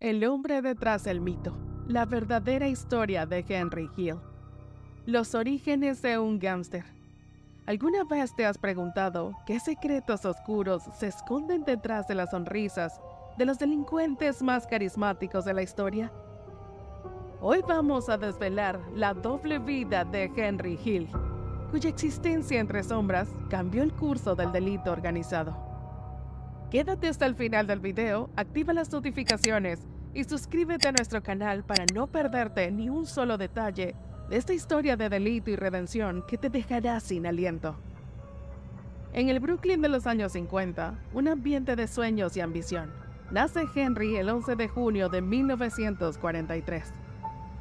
El hombre detrás del mito. La verdadera historia de Henry Hill. Los orígenes de un gángster. ¿Alguna vez te has preguntado qué secretos oscuros se esconden detrás de las sonrisas de los delincuentes más carismáticos de la historia? Hoy vamos a desvelar la doble vida de Henry Hill, cuya existencia entre sombras cambió el curso del delito organizado. Quédate hasta el final del video, activa las notificaciones y suscríbete a nuestro canal para no perderte ni un solo detalle de esta historia de delito y redención que te dejará sin aliento. En el Brooklyn de los años 50, un ambiente de sueños y ambición, nace Henry el 11 de junio de 1943.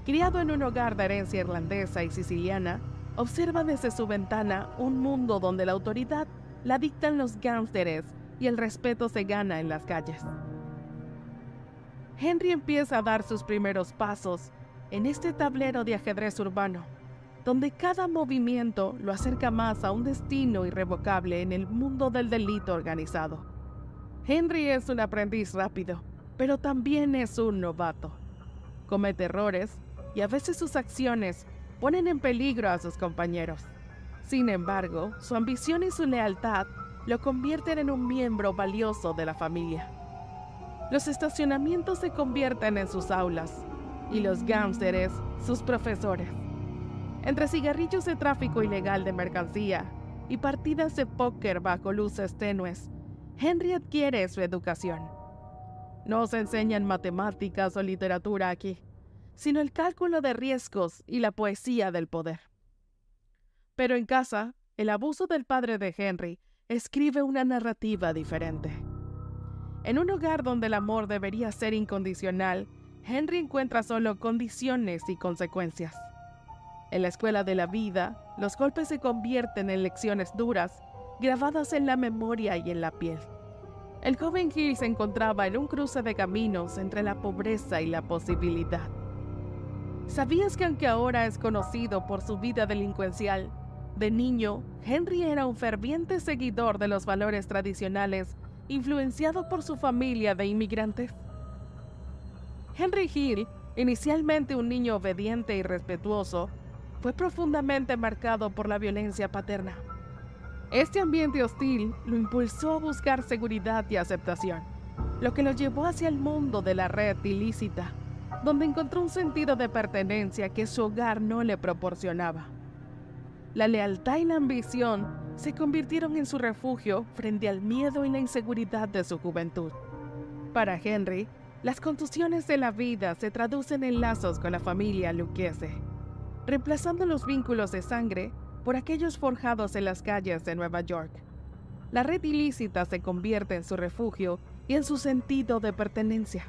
Criado en un hogar de herencia irlandesa y siciliana, observa desde su ventana un mundo donde la autoridad la dictan los gángsteres y el respeto se gana en las calles. Henry empieza a dar sus primeros pasos en este tablero de ajedrez urbano, donde cada movimiento lo acerca más a un destino irrevocable en el mundo del delito organizado. Henry es un aprendiz rápido, pero también es un novato. Comete errores y a veces sus acciones ponen en peligro a sus compañeros. Sin embargo, su ambición y su lealtad lo convierten en un miembro valioso de la familia. Los estacionamientos se convierten en sus aulas y los gángsteres sus profesores. Entre cigarrillos de tráfico ilegal de mercancía y partidas de póker bajo luces tenues, Henry adquiere su educación. No se enseñan matemáticas o literatura aquí, sino el cálculo de riesgos y la poesía del poder. Pero en casa, el abuso del padre de Henry escribe una narrativa diferente. En un hogar donde el amor debería ser incondicional, Henry encuentra solo condiciones y consecuencias. En la escuela de la vida, los golpes se convierten en lecciones duras, grabadas en la memoria y en la piel. El joven Hill se encontraba en un cruce de caminos entre la pobreza y la posibilidad. ¿Sabías que aunque ahora es conocido por su vida delincuencial, de niño, Henry era un ferviente seguidor de los valores tradicionales, influenciado por su familia de inmigrantes? Henry Hill, inicialmente un niño obediente y respetuoso, fue profundamente marcado por la violencia paterna. Este ambiente hostil lo impulsó a buscar seguridad y aceptación, lo que lo llevó hacia el mundo de la red ilícita, donde encontró un sentido de pertenencia que su hogar no le proporcionaba. La lealtad y la ambición se convirtieron en su refugio frente al miedo y la inseguridad de su juventud. Para Henry, las contusiones de la vida se traducen en lazos con la familia Lucchese, reemplazando los vínculos de sangre por aquellos forjados en las calles de Nueva York. La red ilícita se convierte en su refugio y en su sentido de pertenencia.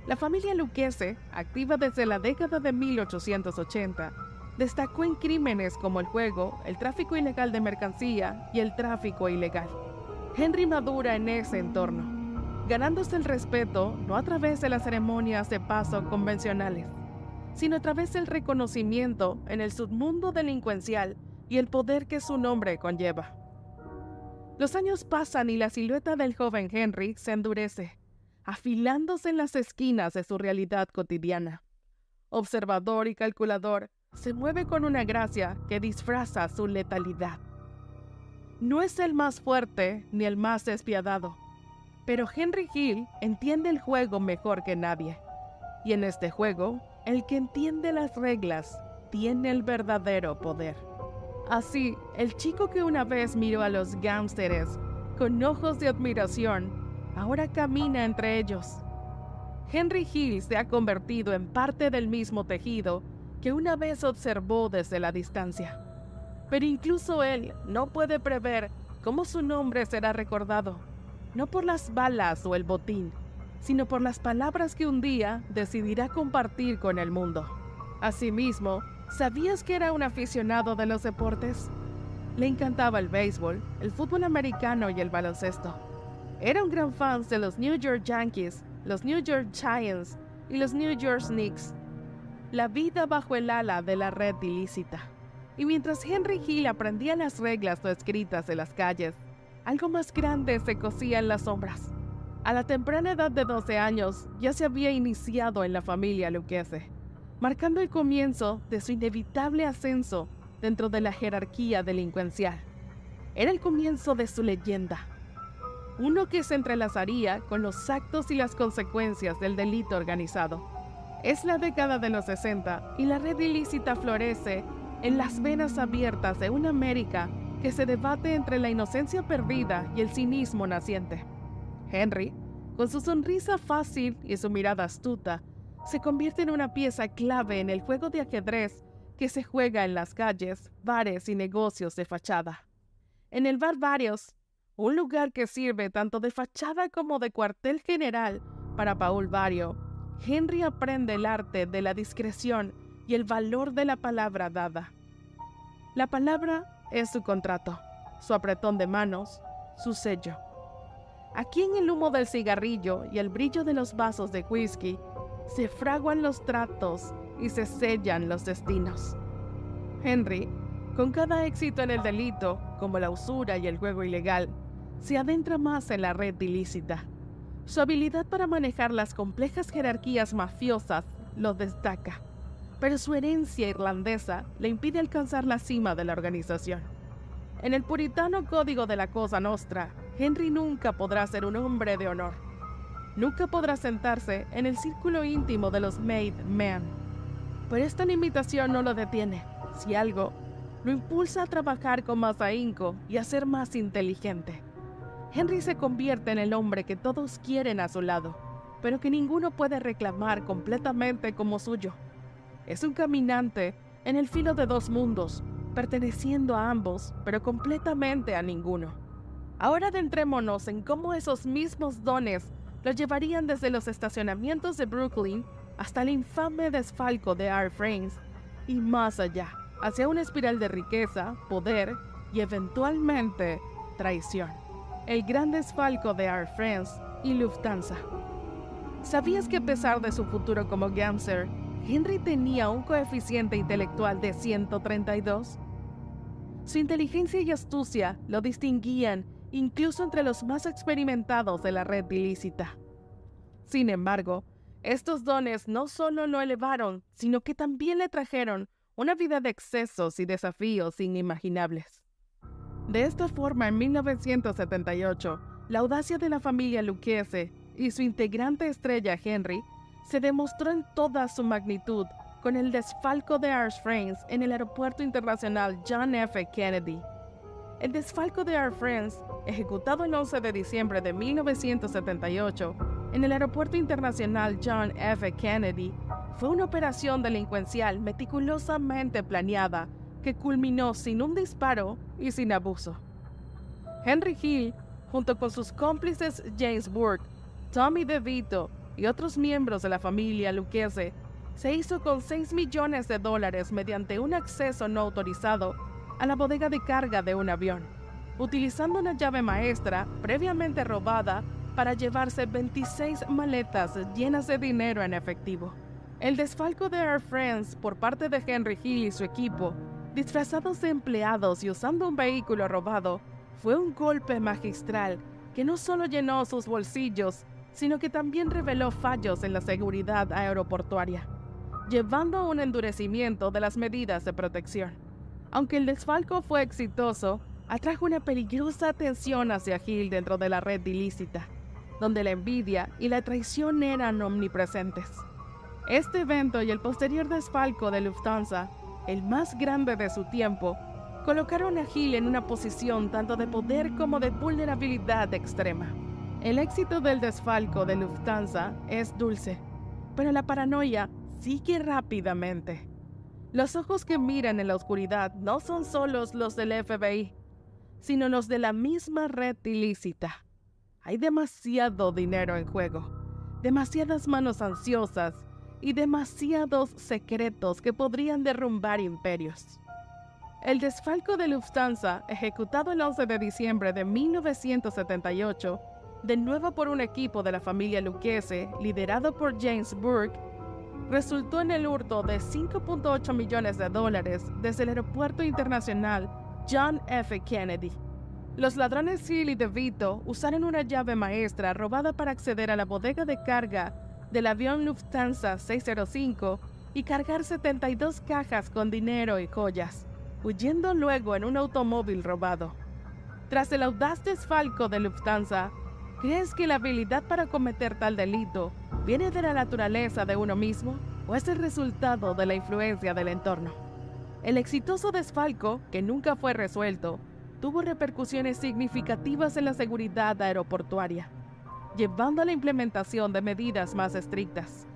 La familia Lucchese, activa desde la década de 1880, destacó en crímenes como el juego, el tráfico ilegal de mercancía y el tráfico ilegal. Henry madura en ese entorno, ganándose el respeto no a través de las ceremonias de paso convencionales, sino a través del reconocimiento en el submundo delincuencial y el poder que su nombre conlleva. Los años pasan y la silueta del joven Henry se endurece, afilándose en las esquinas de su realidad cotidiana. Observador y calculador, se mueve con una gracia que disfraza su letalidad. No es el más fuerte ni el más despiadado, pero Henry Hill entiende el juego mejor que nadie. Y en este juego, el que entiende las reglas tiene el verdadero poder. Así, el chico que una vez miró a los gángsteres con ojos de admiración, ahora camina entre ellos. Henry Hill se ha convertido en parte del mismo tejido que una vez observó desde la distancia. Pero incluso él no puede prever cómo su nombre será recordado, no por las balas o el botín, sino por las palabras que un día decidirá compartir con el mundo. Asimismo, ¿sabías que era un aficionado de los deportes? Le encantaba el béisbol, el fútbol americano y el baloncesto. Era un gran fan de los New York Yankees, los New York Giants y los New York Knicks. La vida bajo el ala de la red ilícita. Y mientras Henry Hill aprendía las reglas no escritas de las calles, algo más grande se cosía en las sombras. A la temprana edad de 12 años ya se había iniciado en la familia Lucchese, marcando el comienzo de su inevitable ascenso dentro de la jerarquía delincuencial. Era el comienzo de su leyenda, uno que se entrelazaría con los actos y las consecuencias del delito organizado. Es la década de los 60 y la red ilícita florece en las venas abiertas de una América que se debate entre la inocencia perdida y el cinismo naciente. Henry, con su sonrisa fácil y su mirada astuta, se convierte en una pieza clave en el juego de ajedrez que se juega en las calles, bares y negocios de fachada. En el bar Varios, un lugar que sirve tanto de fachada como de cuartel general para Paul Vario, Henry aprende el arte de la discreción y el valor de la palabra dada. La palabra es su contrato, su apretón de manos, su sello. Aquí en el humo del cigarrillo y el brillo de los vasos de whisky, se fraguan los tratos y se sellan los destinos. Henry, con cada éxito en el delito, como la usura y el juego ilegal, se adentra más en la red ilícita. Su habilidad para manejar las complejas jerarquías mafiosas lo destaca, pero su herencia irlandesa le impide alcanzar la cima de la organización. En el puritano código de la Cosa Nostra, Henry nunca podrá ser un hombre de honor. Nunca podrá sentarse en el círculo íntimo de los made men. Pero esta limitación no lo detiene. Si algo, lo impulsa a trabajar con más ahínco y a ser más inteligente. Henry se convierte en el hombre que todos quieren a su lado, pero que ninguno puede reclamar completamente como suyo. Es un caminante en el filo de dos mundos, perteneciendo a ambos, pero completamente a ninguno. Ahora adentrémonos en cómo esos mismos dones lo llevarían desde los estacionamientos de Brooklyn hasta el infame desfalco de R. Frames y más allá, hacia una espiral de riqueza, poder y eventualmente traición. El gran desfalco de Air France y Lufthansa. ¿Sabías que a pesar de su futuro como gangster, Henry tenía un coeficiente intelectual de 132? Su inteligencia y astucia lo distinguían incluso entre los más experimentados de la red ilícita. Sin embargo, estos dones no solo lo elevaron, sino que también le trajeron una vida de excesos y desafíos inimaginables. De esta forma, en 1978, la audacia de la familia Lucchese y su integrante estrella Henry se demostró en toda su magnitud con el desfalco de Air France en el Aeropuerto Internacional John F. Kennedy. El desfalco de Air France, ejecutado el 11 de diciembre de 1978 en el Aeropuerto Internacional John F. Kennedy, fue una operación delincuencial meticulosamente planeada que culminó sin un disparo y sin abuso. Henry Hill, junto con sus cómplices James Burke, Tommy DeVito y otros miembros de la familia Lucchese, se hizo con $6 millones mediante un acceso no autorizado a la bodega de carga de un avión, utilizando una llave maestra previamente robada para llevarse 26 maletas llenas de dinero en efectivo. El desfalco de Air France por parte de Henry Hill y su equipo, disfrazados de empleados y usando un vehículo robado, fue un golpe magistral que no solo llenó sus bolsillos, sino que también reveló fallos en la seguridad aeroportuaria, llevando a un endurecimiento de las medidas de protección. Aunque el desfalco fue exitoso, atrajo una peligrosa tensión hacia Hill dentro de la red ilícita, donde la envidia y la traición eran omnipresentes. Este evento y el posterior desfalco de Lufthansa, el más grande de su tiempo, colocaron a Hill en una posición tanto de poder como de vulnerabilidad extrema. El éxito del desfalco de Lufthansa es dulce, pero la paranoia sigue rápidamente. Los ojos que miran en la oscuridad no son solos los del FBI, sino los de la misma red ilícita. Hay demasiado dinero en juego, demasiadas manos ansiosas y demasiados secretos que podrían derrumbar imperios. El desfalco de Lufthansa, ejecutado el 11 de diciembre de 1978, de nuevo por un equipo de la familia Lucchese, liderado por James Burke, resultó en el hurto de $5.8 millones desde el Aeropuerto Internacional John F. Kennedy. Los ladrones Hill y DeVito usaron una llave maestra robada para acceder a la bodega de carga del avión Lufthansa 605 y cargar 72 cajas con dinero y joyas, huyendo luego en un automóvil robado. Tras el audaz desfalco de Lufthansa, ¿crees que la habilidad para cometer tal delito viene de la naturaleza de uno mismo o es el resultado de la influencia del entorno? El exitoso desfalco, que nunca fue resuelto, tuvo repercusiones significativas en la seguridad aeroportuaria, llevando a la implementación de medidas más estrictas.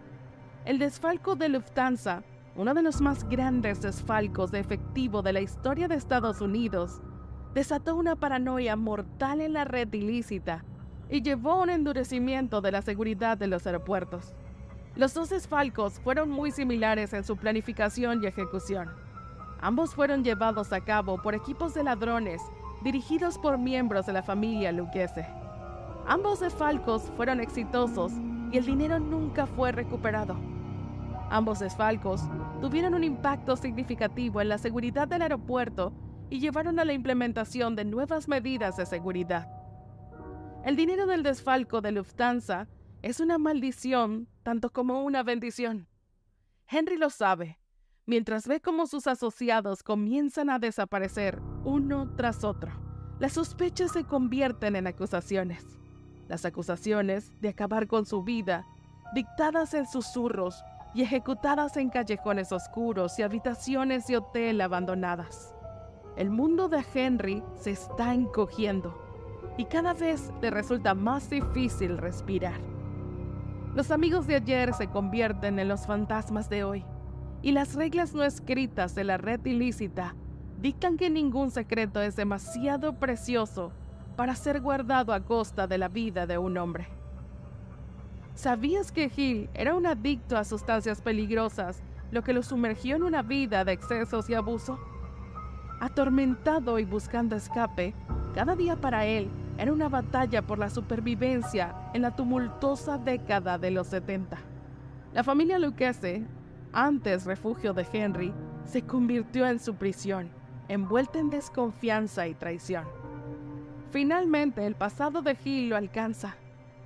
El desfalco de Lufthansa, uno de los más grandes desfalcos de efectivo de la historia de Estados Unidos, desató una paranoia mortal en la red ilícita y llevó a un endurecimiento de la seguridad de los aeropuertos. Los dos desfalcos fueron muy similares en su planificación y ejecución. Ambos fueron llevados a cabo por equipos de ladrones dirigidos por miembros de la familia Lucchese. Ambos desfalcos fueron exitosos y el dinero nunca fue recuperado. Ambos desfalcos tuvieron un impacto significativo en la seguridad del aeropuerto y llevaron a la implementación de nuevas medidas de seguridad. El dinero del desfalco de Lufthansa es una maldición tanto como una bendición. Henry lo sabe, mientras ve cómo sus asociados comienzan a desaparecer uno tras otro. Las sospechas se convierten en acusaciones. Las acusaciones de acabar con su vida, dictadas en susurros y ejecutadas en callejones oscuros y habitaciones de hotel abandonadas. El mundo de Henry se está encogiendo y cada vez le resulta más difícil respirar. Los amigos de ayer se convierten en los fantasmas de hoy, y las reglas no escritas de la red ilícita dictan que ningún secreto es demasiado precioso para ser guardado a costa de la vida de un hombre. ¿Sabías que Hill era un adicto a sustancias peligrosas, lo que lo sumergió en una vida de excesos y abuso? Atormentado y buscando escape, cada día para él era una batalla por la supervivencia en la tumultuosa década de los 70. La familia Lucchese, antes refugio de Henry, se convirtió en su prisión, envuelta en desconfianza y traición. Finalmente, el pasado de Hill lo alcanza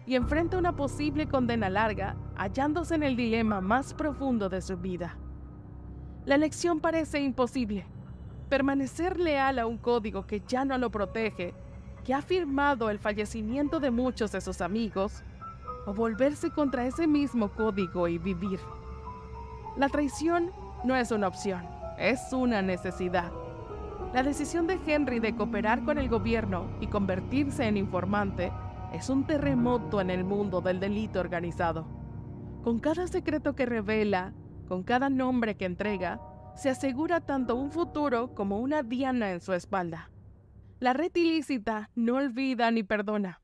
y enfrenta una posible condena larga, hallándose en el dilema más profundo de su vida. La elección parece imposible: permanecer leal a un código que ya no lo protege, que ha firmado el fallecimiento de muchos de sus amigos, o volverse contra ese mismo código y vivir. La traición no es una opción, es una necesidad. La decisión de Henry de cooperar con el gobierno y convertirse en informante es un terremoto en el mundo del delito organizado. Con cada secreto que revela, con cada nombre que entrega, se asegura tanto un futuro como una diana en su espalda. La red ilícita no olvida ni perdona,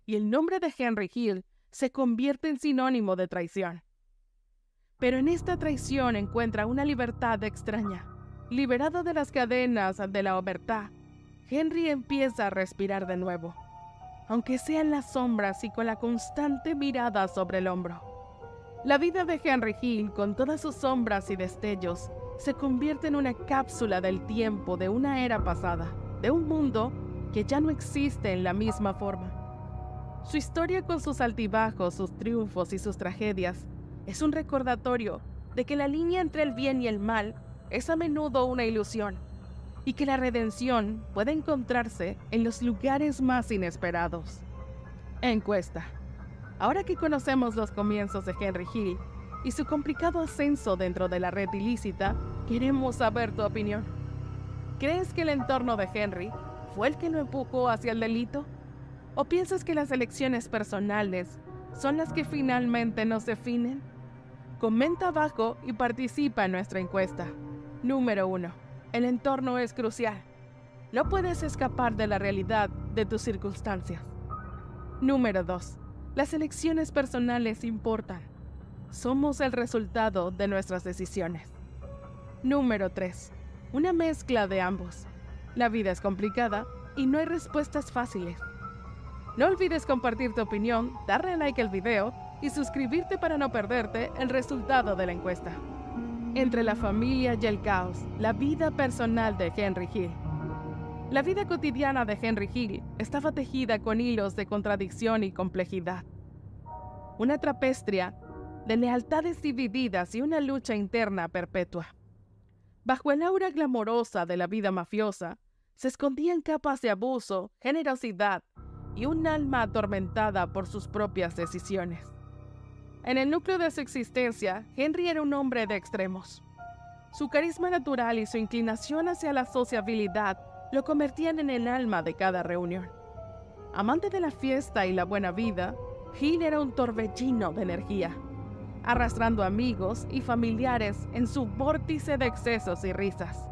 y el nombre de Henry Hill se convierte en sinónimo de traición. Pero en esta traición encuentra una libertad extraña. Liberado de las cadenas de la omertá, Henry empieza a respirar de nuevo, aunque sea en las sombras y con la constante mirada sobre el hombro. La vida de Henry Hill, con todas sus sombras y destellos, se convierte en una cápsula del tiempo de una era pasada, de un mundo que ya no existe en la misma forma. Su historia, con sus altibajos, sus triunfos y sus tragedias, es un recordatorio de que la línea entre el bien y el mal es a menudo una ilusión, y que la redención puede encontrarse en los lugares más inesperados. Encuesta. Ahora que conocemos los comienzos de Henry Hill y su complicado ascenso dentro de la red ilícita, queremos saber tu opinión. ¿Crees que el entorno de Henry fue el que lo empujó hacia el delito? ¿O piensas que las elecciones personales son las que finalmente nos definen? Comenta abajo y participa en nuestra encuesta. Número 1. El entorno es crucial. No puedes escapar de la realidad de tus circunstancias. Número 2. Las elecciones personales importan. Somos el resultado de nuestras decisiones. Número 3. Una mezcla de ambos. La vida es complicada y no hay respuestas fáciles. No olvides compartir tu opinión, darle like al video y suscribirte para no perderte el resultado de la encuesta. Entre la familia y el caos, la vida personal de Henry Hill. La vida cotidiana de Henry Hill estaba tejida con hilos de contradicción y complejidad. Una trapestria de lealtades divididas y una lucha interna perpetua. Bajo el aura glamorosa de la vida mafiosa, se escondían capas de abuso, generosidad y un alma atormentada por sus propias decisiones. En el núcleo de su existencia, Henry era un hombre de extremos. Su carisma natural y su inclinación hacia la sociabilidad lo convertían en el alma de cada reunión. Amante de la fiesta y la buena vida, Hill era un torbellino de energía, arrastrando amigos y familiares en su vórtice de excesos y risas.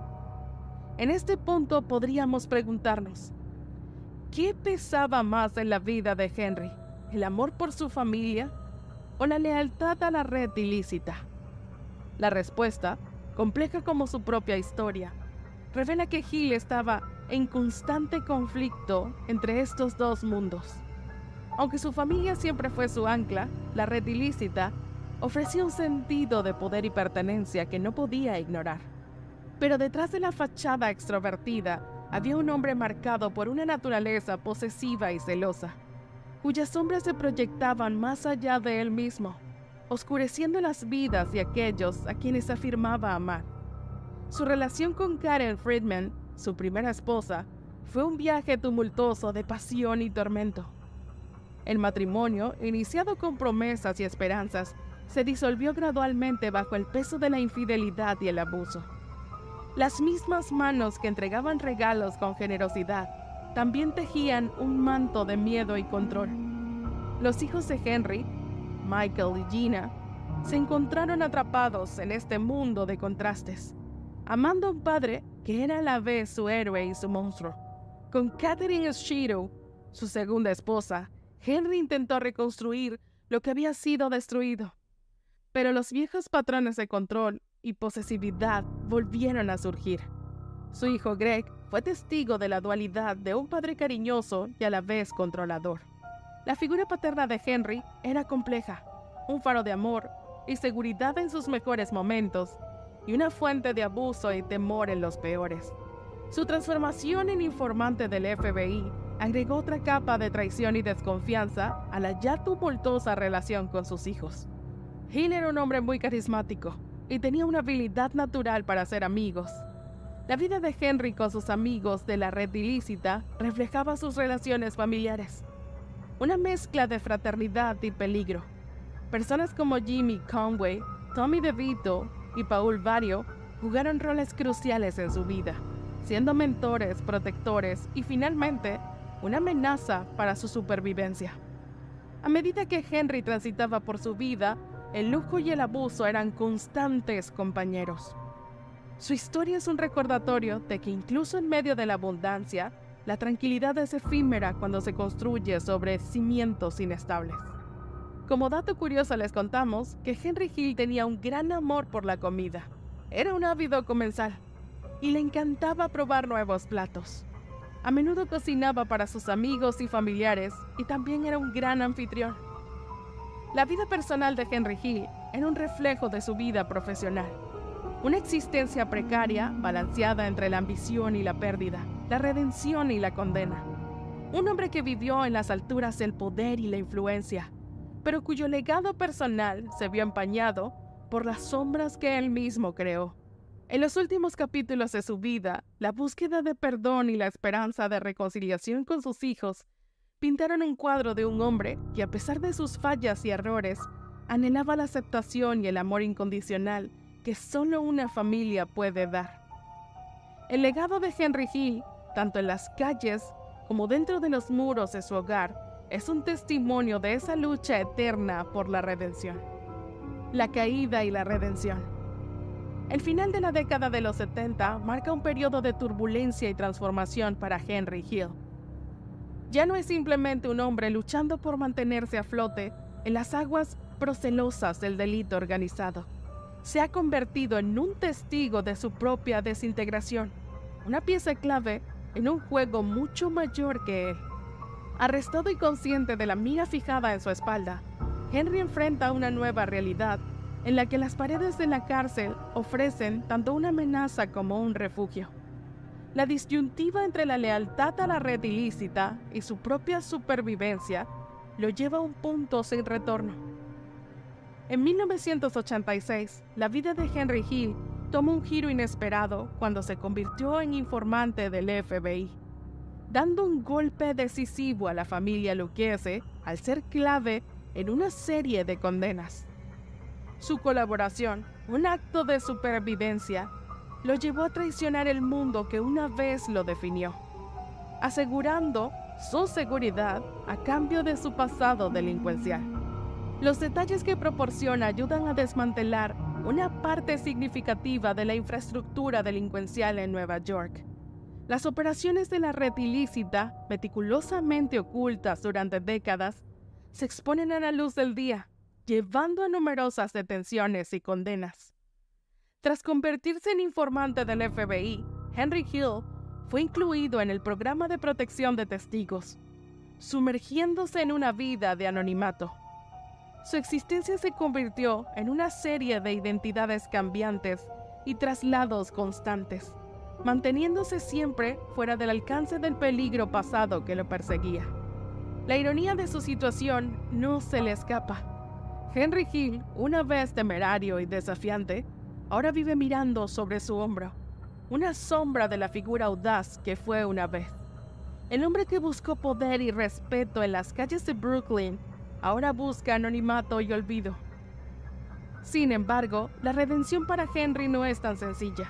En este punto podríamos preguntarnos, ¿qué pesaba más en la vida de Henry? ¿El amor por su familia o la lealtad a la red ilícita? La respuesta, compleja como su propia historia, revela que Hill estaba en constante conflicto entre estos dos mundos. Aunque su familia siempre fue su ancla, la red ilícita ofrecía un sentido de poder y pertenencia que no podía ignorar. Pero detrás de la fachada extrovertida había un hombre marcado por una naturaleza posesiva y celosa, cuyas sombras se proyectaban más allá de él mismo, oscureciendo las vidas de aquellos a quienes afirmaba amar. Su relación con Karen Friedman, su primera esposa, fue un viaje tumultuoso de pasión y tormento. El matrimonio, iniciado con promesas y esperanzas, se disolvió gradualmente bajo el peso de la infidelidad y el abuso. Las mismas manos que entregaban regalos con generosidad también tejían un manto de miedo y control. Los hijos de Henry, Michael y Gina, se encontraron atrapados en este mundo de contrastes, amando a un padre que era a la vez su héroe y su monstruo. Con Catherine Schido, su segunda esposa, Henry intentó reconstruir lo que había sido destruido, pero los viejos patrones de control y posesividad volvieron a surgir. Su hijo Greg fue testigo de la dualidad de un padre cariñoso y a la vez controlador. La figura paterna de Henry era compleja, un faro de amor y seguridad en sus mejores momentos, y una fuente de abuso y temor en los peores. Su transformación en informante del FBI agregó otra capa de traición y desconfianza a la ya tumultuosa relación con sus hijos. Hill era un hombre muy carismático y tenía una habilidad natural para hacer amigos. La vida de Henry con sus amigos de la red ilícita reflejaba sus relaciones familiares. Una mezcla de fraternidad y peligro. Personas como Jimmy Conway, Tommy DeVito y Paul Vario jugaron roles cruciales en su vida, siendo mentores, protectores y finalmente una amenaza para su supervivencia. A medida que Henry transitaba por su vida, el lujo y el abuso eran constantes compañeros. Su historia es un recordatorio de que incluso en medio de la abundancia, la tranquilidad es efímera cuando se construye sobre cimientos inestables. Como dato curioso les contamos que Henry Hill tenía un gran amor por la comida. Era un ávido comensal y le encantaba probar nuevos platos. A menudo cocinaba para sus amigos y familiares y también era un gran anfitrión. La vida personal de Henry Hill era un reflejo de su vida profesional. Una existencia precaria, balanceada entre la ambición y la pérdida, la redención y la condena. Un hombre que vivió en las alturas del poder y la influencia, pero cuyo legado personal se vio empañado por las sombras que él mismo creó. En los últimos capítulos de su vida, la búsqueda de perdón y la esperanza de reconciliación con sus hijos pintaron un cuadro de un hombre que, a pesar de sus fallas y errores, anhelaba la aceptación y el amor incondicional que solo una familia puede dar. El legado de Henry Hill, tanto en las calles como dentro de los muros de su hogar, es un testimonio de esa lucha eterna por la redención. La caída y la redención. El final de la década de los 70 marca un periodo de turbulencia y transformación para Henry Hill. Ya no es simplemente un hombre luchando por mantenerse a flote en las aguas procelosas del delito organizado. Se ha convertido en un testigo de su propia desintegración, una pieza clave en un juego mucho mayor que él. Arrestado y consciente de la mira fijada en su espalda, Henry enfrenta una nueva realidad en la que las paredes de la cárcel ofrecen tanto una amenaza como un refugio. La disyuntiva entre la lealtad a la red ilícita y su propia supervivencia lo lleva a un punto sin retorno. En 1986, la vida de Henry Hill tomó un giro inesperado cuando se convirtió en informante del FBI, dando un golpe decisivo a la familia Lucchese al ser clave en una serie de condenas. Su colaboración, un acto de supervivencia, lo llevó a traicionar el mundo que una vez lo definió, asegurando su seguridad a cambio de su pasado delincuencial. Los detalles que proporciona ayudan a desmantelar una parte significativa de la infraestructura delincuencial en Nueva York. Las operaciones de la red ilícita, meticulosamente ocultas durante décadas, se exponen a la luz del día, llevando a numerosas detenciones y condenas. Tras convertirse en informante del FBI, Henry Hill fue incluido en el programa de protección de testigos, sumergiéndose en una vida de anonimato. Su existencia se convirtió en una serie de identidades cambiantes y traslados constantes, manteniéndose siempre fuera del alcance del peligro pasado que lo perseguía. La ironía de su situación no se le escapa. Henry Hill, una vez temerario y desafiante, ahora vive mirando sobre su hombro, una sombra de la figura audaz que fue una vez. El hombre que buscó poder y respeto en las calles de Brooklyn, ahora busca anonimato y olvido. Sin embargo, la redención para Henry no es tan sencilla.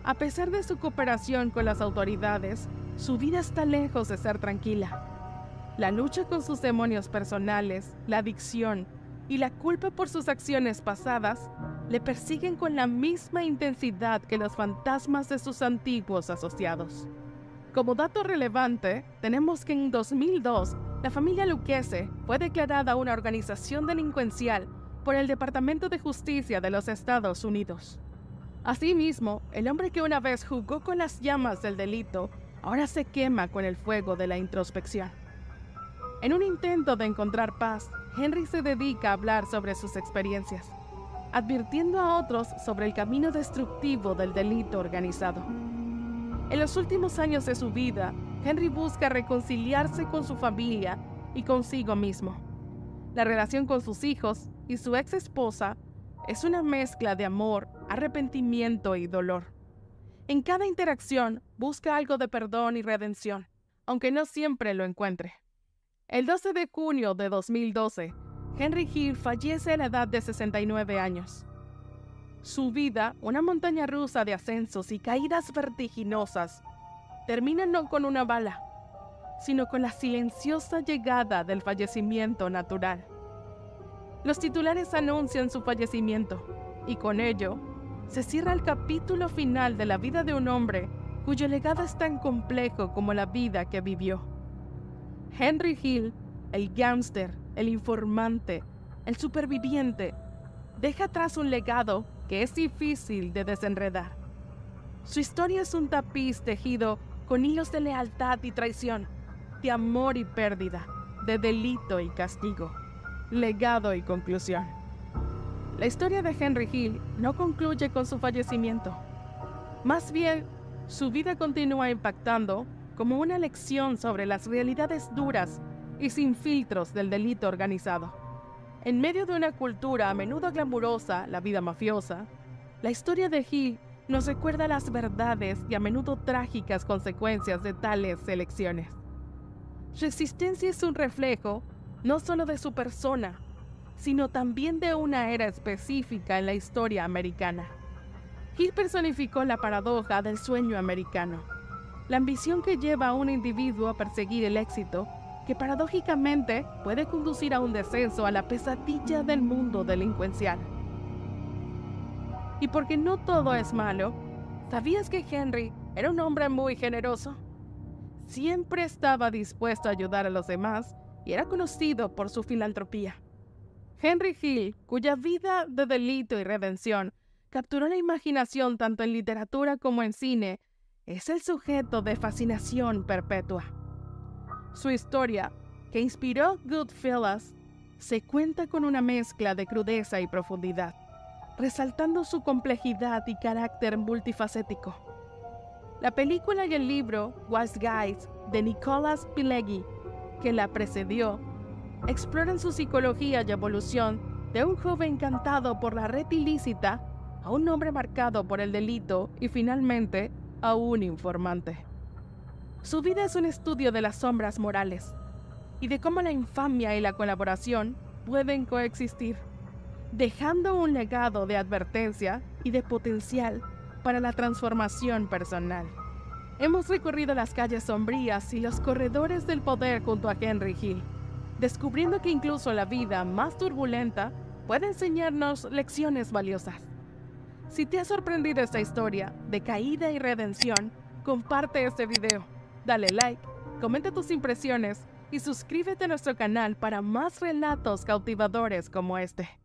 A pesar de su cooperación con las autoridades, su vida está lejos de ser tranquila. La lucha con sus demonios personales, la adicción y la culpa por sus acciones pasadas le persiguen con la misma intensidad que los fantasmas de sus antiguos asociados. Como dato relevante, tenemos que en 2002, la familia Lucchese fue declarada una organización delincuencial por el Departamento de Justicia de los Estados Unidos. Asimismo, el hombre que una vez jugó con las llamas del delito, ahora se quema con el fuego de la introspección. En un intento de encontrar paz, Henry se dedica a hablar sobre sus experiencias, advirtiendo a otros sobre el camino destructivo del delito organizado. En los últimos años de su vida, Henry busca reconciliarse con su familia y consigo mismo. La relación con sus hijos y su ex esposa es una mezcla de amor, arrepentimiento y dolor. En cada interacción busca algo de perdón y redención, aunque no siempre lo encuentre. El 12 de junio de 2012, Henry Hill fallece a la edad de 69 años. Su vida, una montaña rusa de ascensos y caídas vertiginosas, termina no con una bala, sino con la silenciosa llegada del fallecimiento natural. Los titulares anuncian su fallecimiento, y con ello se cierra el capítulo final de la vida de un hombre cuyo legado es tan complejo como la vida que vivió. Henry Hill, el gángster, el informante, el superviviente, deja atrás un legado que es difícil de desenredar. Su historia es un tapiz tejido con hilos de lealtad y traición, de amor y pérdida, de delito y castigo, legado y conclusión. La historia de Henry Hill no concluye con su fallecimiento. Más bien, su vida continúa impactando como una lección sobre las realidades duras y sin filtros del delito organizado. En medio de una cultura a menudo glamurosa, la vida mafiosa, la historia de Hill nos recuerda las verdades y a menudo trágicas consecuencias de tales elecciones. Su existencia es un reflejo no solo de su persona, sino también de una era específica en la historia americana. Hill personificó la paradoja del sueño americano, la ambición que lleva a un individuo a perseguir el éxito, que paradójicamente puede conducir a un descenso a la pesadilla del mundo delincuencial. Y porque no todo es malo, ¿sabías que Henry era un hombre muy generoso? Siempre estaba dispuesto a ayudar a los demás y era conocido por su filantropía. Henry Hill, cuya vida de delito y redención capturó la imaginación tanto en literatura como en cine, es el sujeto de fascinación perpetua. Su historia, que inspiró Goodfellas, se cuenta con una mezcla de crudeza y profundidad, resaltando su complejidad y carácter multifacético. La película y el libro Wise Guys de Nicholas Pileggi, que la precedió, exploran su psicología y evolución de un joven encantado por la red ilícita a un hombre marcado por el delito y finalmente a un informante. Su vida es un estudio de las sombras morales y de cómo la infamia y la colaboración pueden coexistir, dejando un legado de advertencia y de potencial para la transformación personal. Hemos recorrido las calles sombrías y los corredores del poder junto a Henry Hill, descubriendo que incluso la vida más turbulenta puede enseñarnos lecciones valiosas. Si te ha sorprendido esta historia de caída y redención, comparte este video, dale like, comenta tus impresiones y suscríbete a nuestro canal para más relatos cautivadores como este.